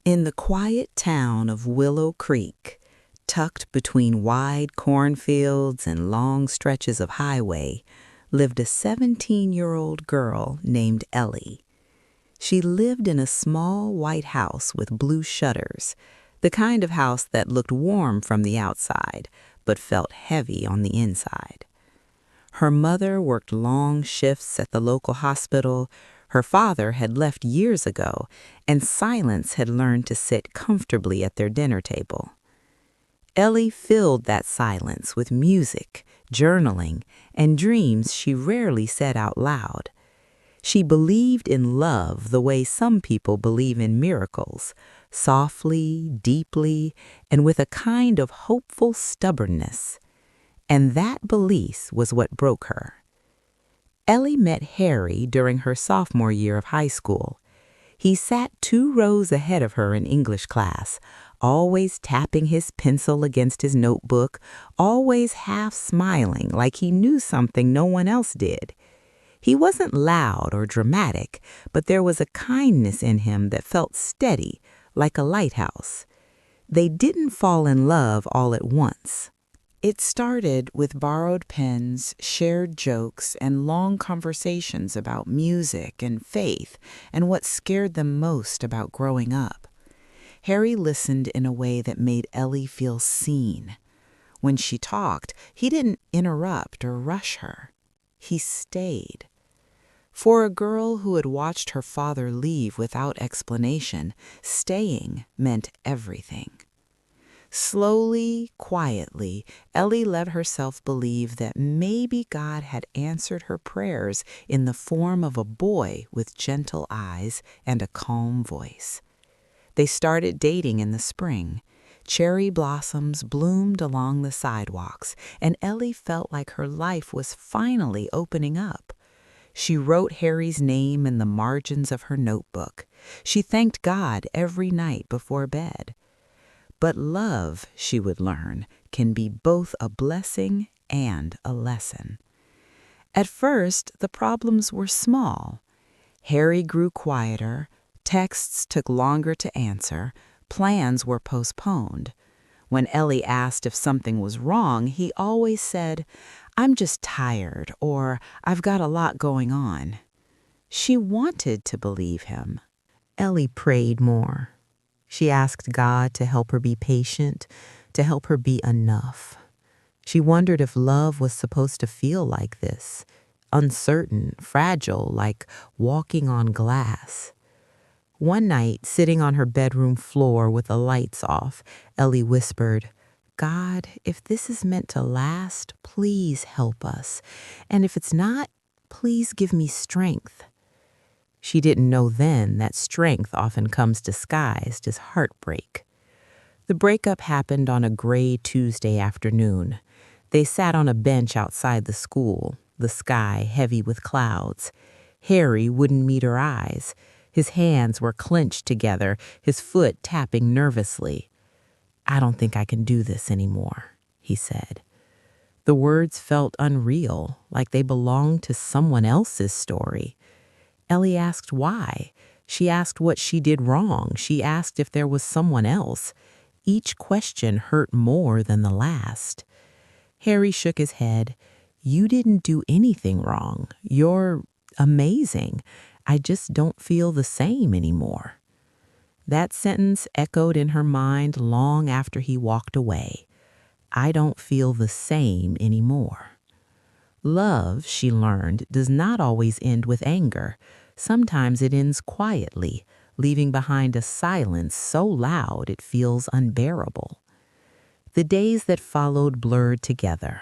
In the quiet town of Willow Creek, tucked between wide cornfields and long stretches of highway, lived a 17-year-old girl named Ellie. She lived in a small white house with blue shutters, the kind of house that looked warm from the outside but felt heavy on the inside. Her mother worked long shifts at the local hospital. Her father had left years ago, and silence had learned to sit comfortably at their dinner table. Ellie filled that silence with music, journaling, and dreams she rarely said out loud. She believed in love the way some people believe in miracles, softly, deeply, and with a kind of hopeful stubbornness. And that belief was what broke her. Ellie met Harry during her sophomore year of high school. He sat 2 rows ahead of her in English class, always tapping his pencil against his notebook, always half smiling like he knew something no one else did. He wasn't loud or dramatic, but there was a kindness in him that felt steady, like a lighthouse. They didn't fall in love all at once. It started with borrowed pens, shared jokes, and long conversations about music and faith and what scared them most about growing up. Harry listened in a way that made Ellie feel seen. When she talked, he didn't interrupt or rush her. He stayed. For a girl who had watched her father leave without explanation, staying meant everything. Slowly, quietly, Ellie let herself believe that maybe God had answered her prayers in the form of a boy with gentle eyes and a calm voice. They started dating in the spring. Cherry blossoms bloomed along the sidewalks, and Ellie felt like her life was finally opening up. She wrote Harry's name in the margins of her notebook. She thanked God every night before bed. But love, she would learn, can be both a blessing and a lesson. At first, the problems were small. Harry grew quieter, texts took longer to answer, plans were postponed. When Ellie asked if something was wrong, he always said, "I'm just tired," or "I've got a lot going on." She wanted to believe him. Ellie prayed more. She asked God to help her be patient, to help her be enough. She wondered if love was supposed to feel like this, uncertain, fragile, like walking on glass. One night, sitting on her bedroom floor with the lights off, Ellie whispered, "God, if this is meant to last, please help us. And if it's not, please give me strength." She didn't know then that strength often comes disguised as heartbreak. The breakup happened on a gray Tuesday afternoon. They sat on a bench outside the school, the sky heavy with clouds. Harry wouldn't meet her eyes. His hands were clenched together, his foot tapping nervously. "I don't think I can do this anymore," he said. The words felt unreal, like they belonged to someone else's story. Ellie asked why. She asked what she did wrong. She asked if there was someone else. Each question hurt more than the last. Harry shook his head. "You didn't do anything wrong. You're amazing. I just don't feel the same anymore." That sentence echoed in her mind long after he walked away. I don't feel the same anymore. Love, she learned, does not always end with anger. Sometimes it ends quietly, leaving behind a silence so loud it feels unbearable. The days that followed blurred together.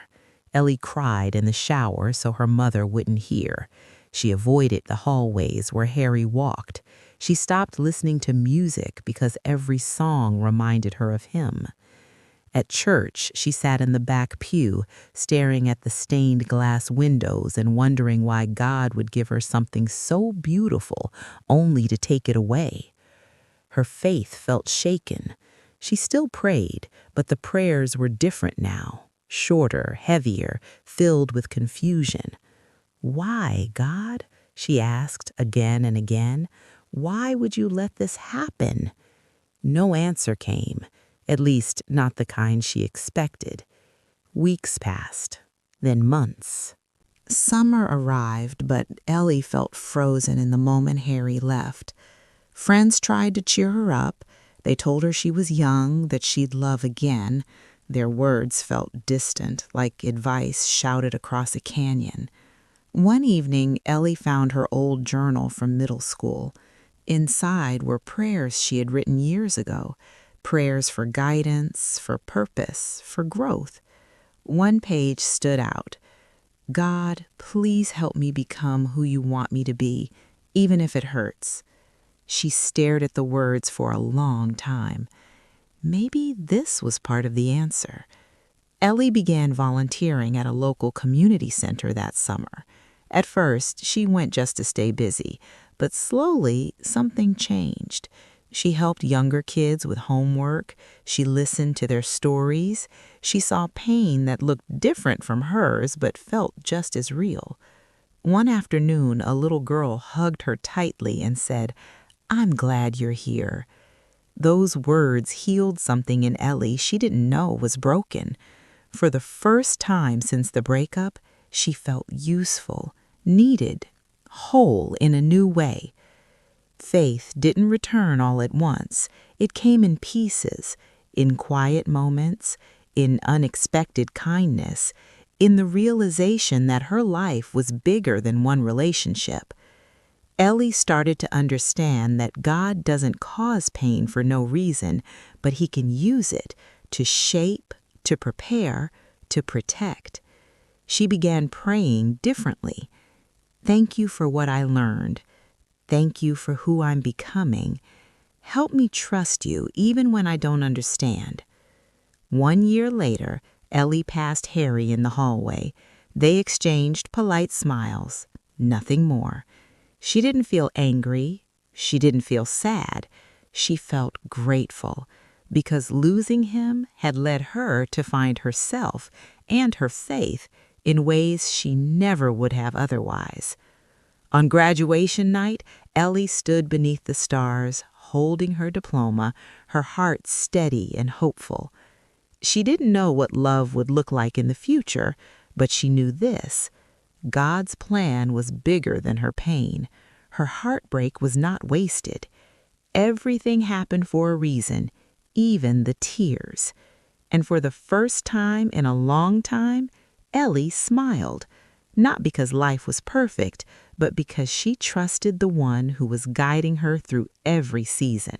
Ellie cried in the shower so her mother wouldn't hear. She avoided the hallways where Harry walked. She stopped listening to music because every song reminded her of him. At church, she sat in the back pew, staring at the stained glass windows and wondering why God would give her something so beautiful only to take it away. Her faith felt shaken. She still prayed, but the prayers were different now, shorter, heavier, filled with confusion. "Why, God?" she asked again and again. "Why would you let this happen?" No answer came, at least not the kind she expected. Weeks passed, then months. Summer arrived, but Ellie felt frozen in the moment Harry left. Friends tried to cheer her up. They told her she was young, that she'd love again. Their words felt distant, like advice shouted across a canyon. One evening, Ellie found her old journal from middle school. Inside were prayers she had written years ago, prayers for guidance, for purpose, for growth. One page stood out. God, please help me become who you want me to be, even if it hurts. She stared at the words for a long time. Maybe this was part of the answer. Ellie began volunteering at a local community center that summer. At first, she went just to stay busy, but slowly something changed. She helped younger kids with homework. She listened to their stories. She saw pain that looked different from hers but felt just as real. One afternoon, a little girl hugged her tightly and said, "I'm glad you're here." Those words healed something in Ellie she didn't know was broken. For the first time since the breakup, she felt useful, needed, whole in a new way. Faith didn't return all at once. It came in pieces, in quiet moments, in unexpected kindness, in the realization that her life was bigger than one relationship. Ellie started to understand that God doesn't cause pain for no reason, but He can use it to shape, to prepare, to protect. She began praying differently. Thank you for what I learned. Thank you for who I'm becoming. Help me trust you even when I don't understand. 1 year later, Ellie passed Harry in the hallway. They exchanged polite smiles, nothing more. She didn't feel angry. She didn't feel sad. She felt grateful because losing him had led her to find herself and her faith in ways she never would have otherwise. On graduation night, Ellie stood beneath the stars, holding her diploma, her heart steady and hopeful. She didn't know what love would look like in the future, but she knew this: God's plan was bigger than her pain. Her heartbreak was not wasted. Everything happened for a reason, even the tears. And for the first time in a long time, Ellie smiled. Not because life was perfect, but because she trusted the one who was guiding her through every season.